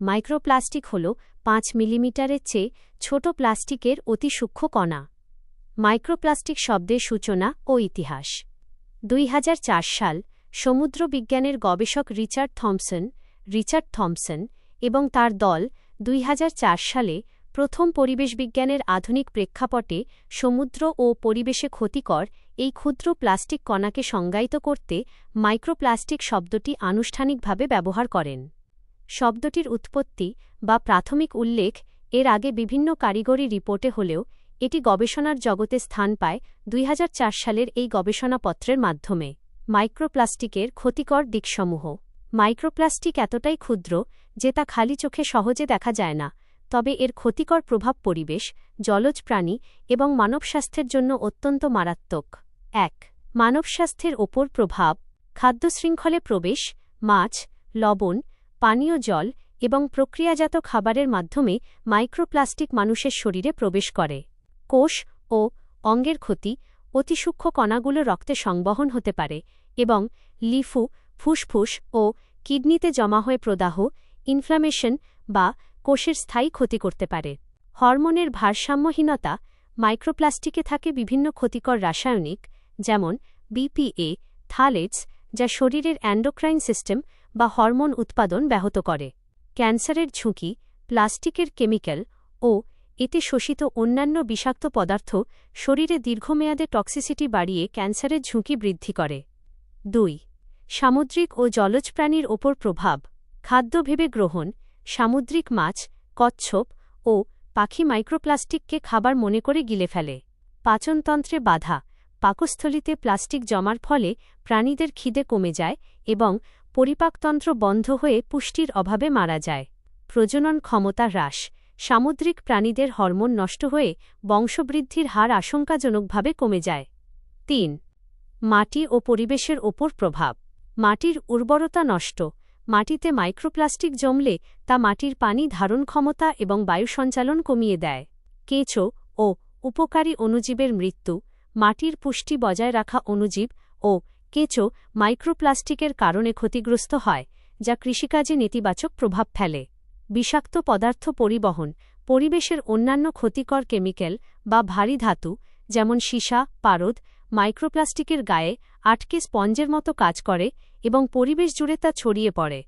Microplastic হল 5 মিলিমিটারের চেয়ে ছোট প্লাস্টিকের অতি সূক্ষ্ম কণা। মাইক্রোপ্লাস্টিক শব্দের সূচনা ও ইতিহাস। 2004 সাল সমুদ্র বিজ্ঞানের গবেষক রিচার্ড থমসন এবং তার দল 2004 সালে প্রথম পরিবেশ বিজ্ঞানের আধুনিক প্রেক্ষাপটে সমুদ্র ও পরিবেশে ক্ষতিকর এই ক্ষুদ্র প্লাস্টিক কণাকে সংজ্ঞায়িত করতে মাইক্রোপ্লাস্টিক শব্দটি আনুষ্ঠানিকভাবে ব্যবহার করেন। শব্দটির উৎপত্তি বা প্রাথমিক উল্লেখ এর আগে বিভিন্ন কারিগরি রিপোর্টে হলেও এটি গবেষণার জগতে স্থান পায় 2004 সালের এই গবেষণাপত্রের মাধ্যমে। মাইক্রোপ্লাস্টিকের ক্ষতিকর দিকসমূহ। মাইক্রোপ্লাস্টিক এতটাই ক্ষুদ্র যে তা খালি চোখে সহজে দেখা যায় না, তবে এর ক্ষতিকর প্রভাব পরিবেশ, জলজ প্রাণী এবং মানব স্বাস্থ্যের জন্য অত্যন্ত মারাত্মক। 1. মানব স্বাস্থ্যের ওপর প্রভাব। খাদ্যশৃঙ্খলে প্রবেশ। মাছ, লবণ, পানীয় জল এবং প্রক্রিয়াজাত খাবারের মাধ্যমে মাইক্রোপ্লাস্টিক মানুষের শরীরে প্রবেশ করে। কোষ ও অঙ্গের ক্ষতি। অতি সূক্ষ্ম কণাগুলো রক্তে সংবহন হতে পারে এবং লিফু, ফুসফুস ও কিডনিতে জমা হয়ে প্রদাহ, ইনফ্লামেশন বা কোষের স্থায়ী ক্ষতি করতে পারে। হরমোনের ভারসাম্যহীনতা। মাইক্রোপ্লাস্টিকে থাকে বিভিন্ন ক্ষতিকর রাসায়নিক, যেমন বিপিএ, থালেটস, যা শরীরের এন্ডোক্রাইন সিস্টেম বা হরমোন উৎপাদন ব্যাহত করে। ক্যান্সারের ঝুঁকি। প্লাস্টিকের কেমিক্যাল ও এতে শোষিত অন্যান্য বিষাক্ত পদার্থ শরীরে দীর্ঘমেয়াদে টক্সিসিটি বাড়িয়ে ক্যান্সারের ঝুঁকি বৃদ্ধি করে। 2. সামুদ্রিক ও জলজ প্রাণীর ওপর প্রভাব। খাদ্য ভেবে গ্রহণ। সামুদ্রিক মাছ, কচ্ছপ ও পাখি মাইক্রোপ্লাস্টিককে খাবার মনে করে গিলে ফেলে। পাচনতন্ত্রে বাধা। পাকস্থলিতে প্লাস্টিক জমার ফলে প্রাণীদের খিদে কমে যায় এবং পরিপাকতন্ত্র বন্ধ হয়ে পুষ্টির অভাবে মারা যায়। প্রজনন ক্ষমতা হ্রাস। সামুদ্রিক প্রাণীদের হরমোন নষ্ট হয়ে বংশবৃদ্ধির হার আশঙ্কাজনকভাবে কমে যায়। 3. মাটি ও পরিবেশের ওপর প্রভাব। মাটির উর্বরতা নষ্ট। মাটিতে মাইক্রোপ্লাস্টিক জমলে তা মাটির পানি ধারণ ক্ষমতা এবং বায়ু সঞ্চালন কমিয়ে দেয়। কেঁচো ও উপকারী অণুজীবের মৃত্যু। মাটির পুষ্টি বজায় রাখা অণুজীব ও কেঁচো মাইক্রোপ্লাস্টিকের কারণে ক্ষতিগ্রস্ত হয়, যা কৃষিকাজে নেতিবাচক প্রভাব ফেলে। বিষাক্ত পদার্থ পরিবহন। পরিবেশের অন্যান্য ক্ষতিকর কেমিক্যাল বা ভারী ধাতু, যেমন সীসা, পারদ, মাইক্রোপ্লাস্টিকের গায়ে আটকে স্পঞ্জের মতো কাজ করে এবং পরিবেশ জুড়ে তা ছড়িয়ে পড়ে।